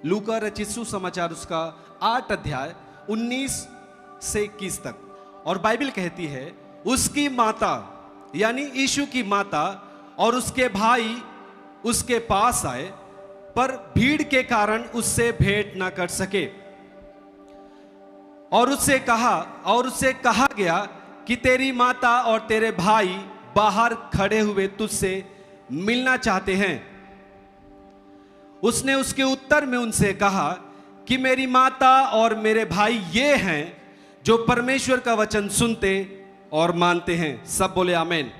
लूका रचित सुसमाचार उसका 8 अध्याय 19 से 21 तक। और बाइबल कहती है, उसकी माता यानी यीशु की माता और उसके भाई उसके पास आए, पर भीड़ के कारण उससे भेंट ना कर सके। और उससे कहा गया कि तेरी माता और तेरे भाई बाहर खड़े हुए तुझसे मिलना चाहते हैं। उसने उसके उत्तर में उनसे कहा कि मेरी माता और मेरे भाई ये हैं जो परमेश्वर का वचन सुनते और मानते हैं। सब बोले आमीन।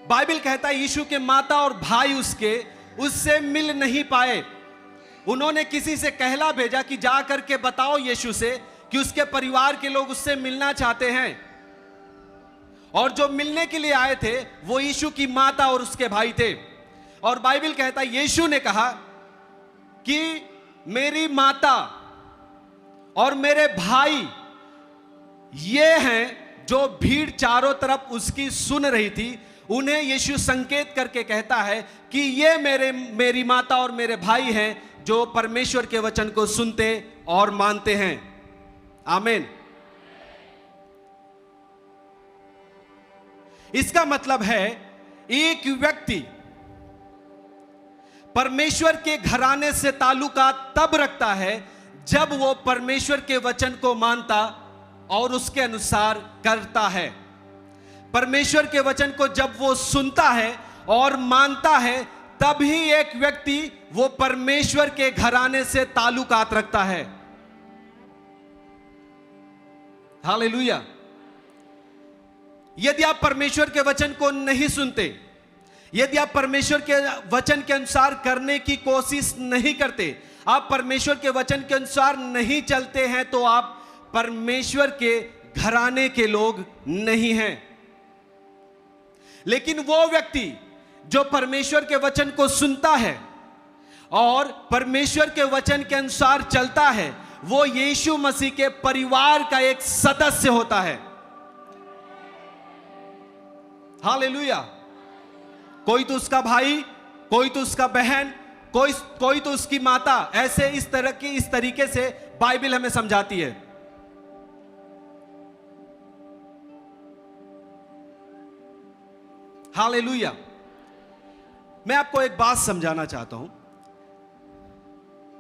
बाइबल कहता है यीशु के माता और भाई उससे मिल नहीं पाए। उन्होंने किसी से कहला भेजा कि जा करके बताओ यीशु से कि उसके परिवार के लोग उससे मिलना चाहते हैं। और जो मिलने के लिए आए थे वो यीशु की माता और उसके भाई थे। और बाइबल कहता है यीशु ने कहा कि मेरी माता और मेरे भाई ये हैं जो भीड़ चारों तरफ उसकी सुन रही थी। उन्हें यीशु संकेत करके कहता है कि ये मेरी माता और मेरे भाई हैं जो परमेश्वर के वचन को सुनते और मानते हैं। आमीन। इसका मतलब है एक व्यक्ति परमेश्वर के घराने से ताल्लुकात तब रखता है जब वो परमेश्वर के वचन को मानता और उसके अनुसार करता है। परमेश्वर के वचन को जब वो सुनता है और मानता है, तभी एक व्यक्ति वो परमेश्वर के घराने से ताल्लुकात रखता है। हालेलुया। यदि आप परमेश्वर के वचन को नहीं सुनते, यदि आप परमेश्वर के वचन के अनुसार करने की कोशिश नहीं करते, आप परमेश्वर के वचन के अनुसार नहीं चलते हैं, तो आप परमेश्वर के घराने के लोग नहीं हैं। लेकिन वो व्यक्ति जो परमेश्वर के वचन को सुनता है और परमेश्वर के वचन के अनुसार चलता है, वो यीशु मसीह के परिवार का एक सदस्य होता है। हालेलुया। कोई तो उसका भाई, कोई तो उसका बहन, कोई तो उसकी माता। ऐसे इस तरीके से बाइबल हमें समझाती है। हालेलुया। मैं आपको एक बात समझाना चाहता हूं।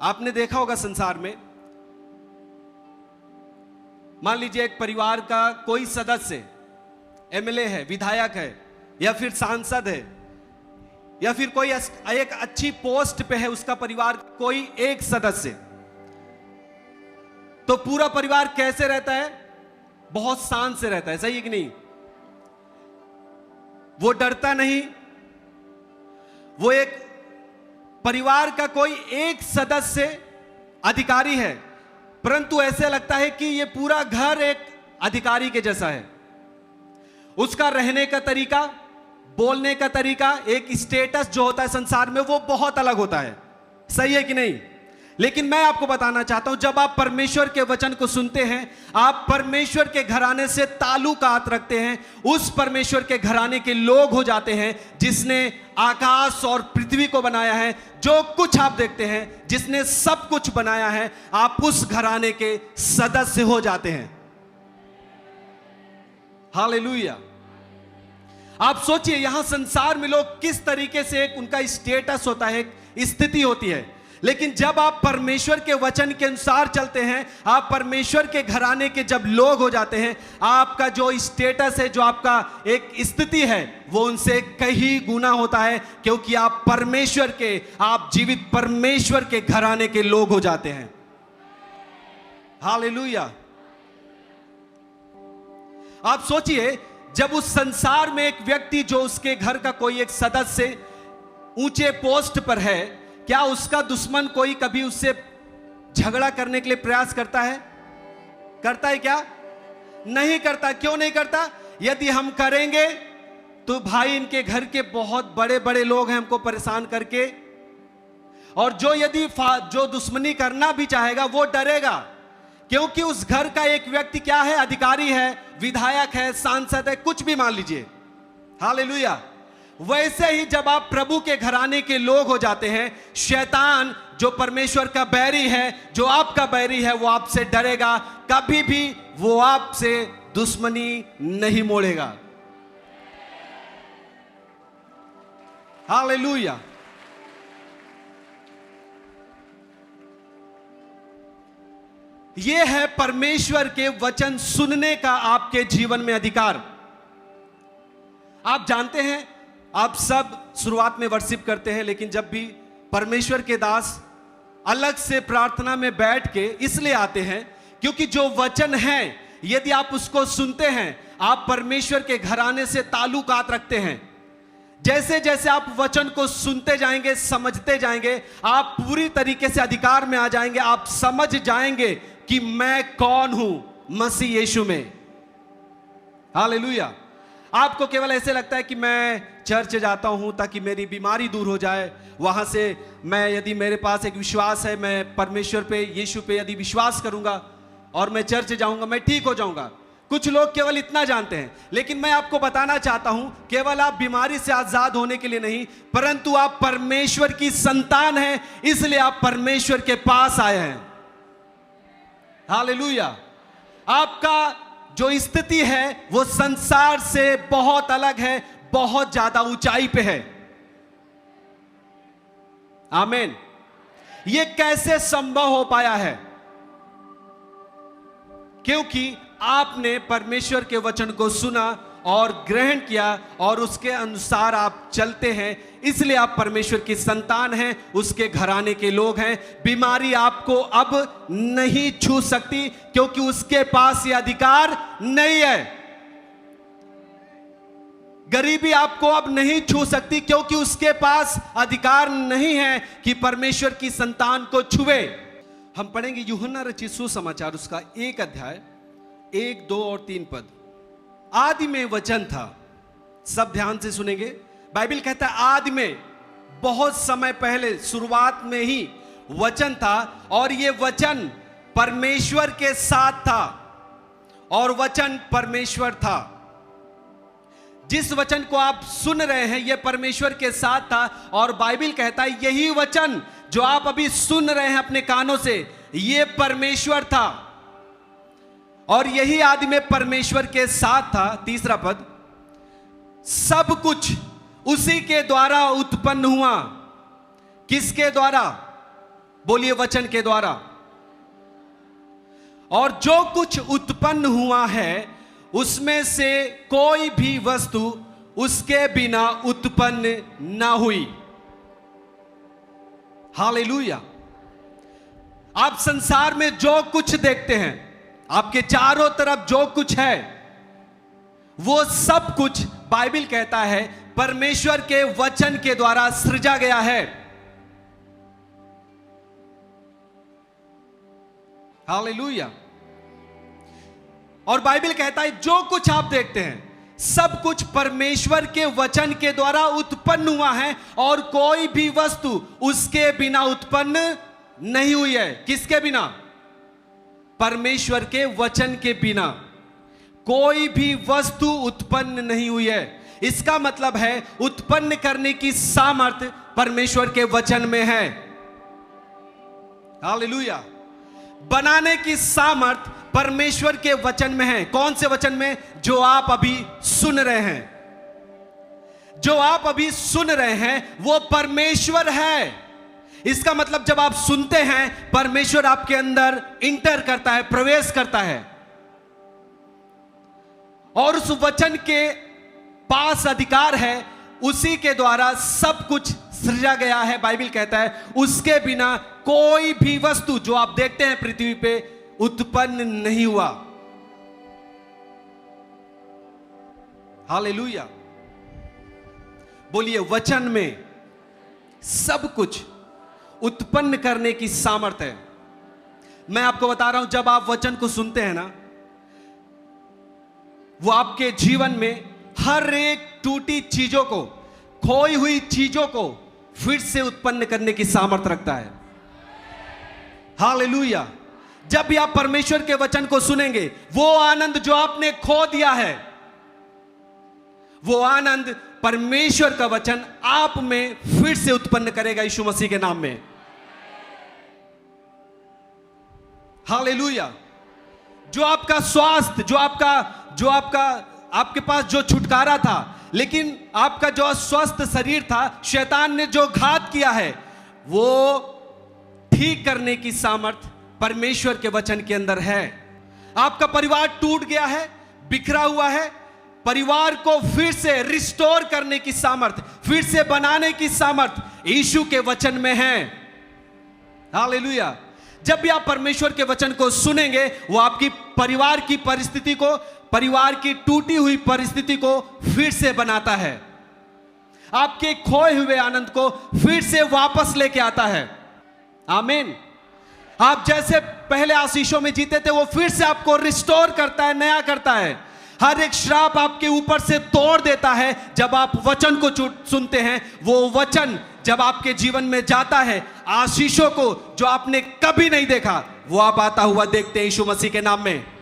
आपने देखा होगा संसार में, मान लीजिए एक परिवार का कोई सदस्य एमएलए है, विधायक है, या फिर सांसद है, या फिर कोई एक अच्छी पोस्ट पे है उसका परिवार कोई एक सदस्य, तो पूरा परिवार कैसे रहता है? बहुत शान से रहता है। सही है कि नहीं? वो डरता नहीं। वो एक परिवार का कोई एक सदस्य अधिकारी है, परंतु ऐसे लगता है कि ये पूरा घर एक अधिकारी के जैसा है। उसका रहने का तरीका, बोलने का तरीका, एक स्टेटस जो होता है संसार में, वो बहुत अलग होता है। सही है कि नहीं? लेकिन मैं आपको बताना चाहता हूं, जब आप परमेश्वर के वचन को सुनते हैं, आप परमेश्वर के घराने से ताल्लुकात रखते हैं, उस परमेश्वर के घराने के लोग हो जाते हैं जिसने आकाश और पृथ्वी को बनाया है। जो कुछ आप देखते हैं, जिसने सब कुछ बनाया है, आप उस घराने के सदस्य हो जाते हैं। हालेलुया। आप सोचिए यहां संसार में लोग किस तरीके से एक उनका स्टेटस होता है, एक स्थिति होती है। लेकिन जब आप परमेश्वर के वचन के अनुसार चलते हैं, आप परमेश्वर के घराने के जब लोग हो जाते हैं, आपका जो स्टेटस है, जो आपका एक स्थिति है, वो उनसे कहीं गुना होता है, क्योंकि आप परमेश्वर के, आप जीवित परमेश्वर के घराने के लोग हो जाते हैं। हालेलुया। आप सोचिए जब उस संसार में एक व्यक्ति जो उसके घर का कोई एक सदस्य ऊंचे पोस्ट पर है, क्या उसका दुश्मन कोई कभी उससे झगड़ा करने के लिए प्रयास करता है? करता है क्या? नहीं करता। क्यों नहीं करता? यदि हम करेंगे तो भाई इनके घर के बहुत बड़े बड़े लोग हैं हमको परेशान करके, और जो दुश्मनी करना भी चाहेगा वो डरेगा, क्योंकि उस घर का एक व्यक्ति क्या है? अधिकारी है, विधायक है, सांसद है, कुछ भी मान लीजिए। हालेलुया। वैसे ही जब आप प्रभु के घराने के लोग हो जाते हैं, शैतान जो परमेश्वर का बैरी है, जो आपका बैरी है, वो आपसे डरेगा, कभी भी वो आपसे दुश्मनी नहीं मोड़ेगा। हालेलुया। यह है परमेश्वर के वचन सुनने का आपके जीवन में अधिकार। आप जानते हैं, आप सब शुरुआत में वर्शिप करते हैं, लेकिन जब भी परमेश्वर के दास अलग से प्रार्थना में बैठ के इसलिए आते हैं क्योंकि जो वचन है, यदि आप उसको सुनते हैं, आप परमेश्वर के घराने से ताल्लुकात रखते हैं। जैसे जैसे आप वचन को सुनते जाएंगे, समझते जाएंगे, आप पूरी तरीके से अधिकार में आ जाएंगे। आप समझ जाएंगे कि मैं कौन हूं मसीह यीशु में। हालेलुया। आपको केवल ऐसे लगता है कि मैं चर्च जाता हूं ताकि मेरी बीमारी दूर हो जाए, वहां से मैं, यदि मेरे पास एक विश्वास है, मैं परमेश्वर पे, यीशु पे यदि विश्वास करूंगा और मैं चर्च जाऊंगा, मैं ठीक हो जाऊंगा। कुछ लोग केवल इतना जानते हैं, लेकिन मैं आपको बताना चाहता हूं, केवल आप बीमारी से आजाद होने के लिए नहीं, परंतु आप परमेश्वर की संतान हैं, इसलिए आप परमेश्वर के पास आए हैं। हालेलुया। आपका जो स्थिति है वो संसार से बहुत अलग है, बहुत ज्यादा ऊंचाई पे है। आमीन। ये कैसे संभव हो पाया है? क्योंकि आपने परमेश्वर के वचन को सुना और ग्रहण किया और उसके अनुसार आप चलते हैं, इसलिए आप परमेश्वर की संतान हैं, उसके घराने के लोग हैं। बीमारी आपको अब नहीं छू सकती क्योंकि उसके पास यह अधिकार नहीं है। गरीबी आपको अब नहीं छू सकती क्योंकि उसके पास अधिकार नहीं है कि परमेश्वर की संतान को छुए। हम पढ़ेंगे यूहन्ना रचित सुसमाचार, उसका 1 अध्याय 1, 2 और 3 पद। आदि में वचन था। सब ध्यान से सुनेंगे। बाइबल कहता है आदि में, बहुत समय पहले, शुरुआत में ही वचन था और यह वचन परमेश्वर के साथ था और वचन परमेश्वर था। जिस वचन को आप सुन रहे हैं यह परमेश्वर के साथ था और बाइबल कहता है यही वचन जो आप अभी सुन रहे हैं अपने कानों से, यह परमेश्वर था और यही आदि में परमेश्वर के साथ था। 3 पद, सब कुछ उसी के द्वारा उत्पन्न हुआ। किसके द्वारा? बोलिए, वचन के द्वारा। और जो कुछ उत्पन्न हुआ है उसमें से कोई भी वस्तु उसके बिना उत्पन्न ना हुई। हालेलुया। आप संसार में जो कुछ देखते हैं, आपके चारों तरफ जो कुछ है, वो सब कुछ बाइबल कहता है परमेश्वर के वचन के द्वारा सृजा गया है। हालेलुया। और बाइबल कहता है जो कुछ आप देखते हैं सब कुछ परमेश्वर के वचन के द्वारा उत्पन्न हुआ है और कोई भी वस्तु उसके बिना उत्पन्न नहीं हुई है। किसके बिना? परमेश्वर के वचन के बिना कोई भी वस्तु उत्पन्न नहीं हुई है। इसका मतलब है उत्पन्न करने की सामर्थ्य परमेश्वर के वचन में है। हालेलुया। बनाने की सामर्थ्य परमेश्वर के वचन में है। कौन से वचन में? जो आप अभी सुन रहे हैं। जो आप अभी सुन रहे हैं वो परमेश्वर है। इसका मतलब जब आप सुनते हैं परमेश्वर आपके अंदर इंटर करता है, प्रवेश करता है और उस वचन के पास अधिकार है। उसी के द्वारा सब कुछ सृजा गया है। बाइबल कहता है उसके बिना कोई भी वस्तु जो आप देखते हैं पृथ्वी पे उत्पन्न नहीं हुआ। हालेलुया। बोलिए, वचन में सब कुछ उत्पन्न करने की सामर्थ्य है। मैं आपको बता रहा हूं, जब आप वचन को सुनते हैं ना, वो आपके जीवन में हर एक टूटी चीजों को, खोई हुई चीजों को फिर से उत्पन्न करने की सामर्थ्य रखता है। हालेलुया। जब भी आप परमेश्वर के वचन को सुनेंगे, वो आनंद जो आपने खो दिया है, वो आनंद परमेश्वर का वचन आप में फिर से उत्पन्न करेगा यीशु मसीह के नाम में। हालेलुया। जो आपका स्वास्थ्य, जो आपका आपके पास जो छुटकारा था, लेकिन आपका जो अस्वस्थ शरीर था, शैतान ने जो घात किया है, वो ठीक करने की सामर्थ परमेश्वर के वचन के अंदर है। आपका परिवार टूट गया है, बिखरा हुआ है, परिवार को फिर से रिस्टोर करने की सामर्थ, फिर से बनाने की सामर्थ यीशु के वचन में है। हालेलुया। जब भी आप परमेश्वर के वचन को सुनेंगे, वो आपकी परिवार की परिस्थिति को, परिवार की टूटी हुई परिस्थिति को फिर से बनाता है, आपके खोए हुए आनंद को फिर से वापस लेके आता है। आमीन। आप जैसे पहले आशीषों में जीते थे, वो फिर से आपको रिस्टोर करता है, नया करता है। हर एक श्राप आपके ऊपर से तोड़ देता है जब आप वचन को सुनते हैं। वो वचन जब आपके जीवन में जाता है, आशीषों को जो आपने कभी नहीं देखा, वो आप आता हुआ देखते हैं यीशु मसीह के नाम में।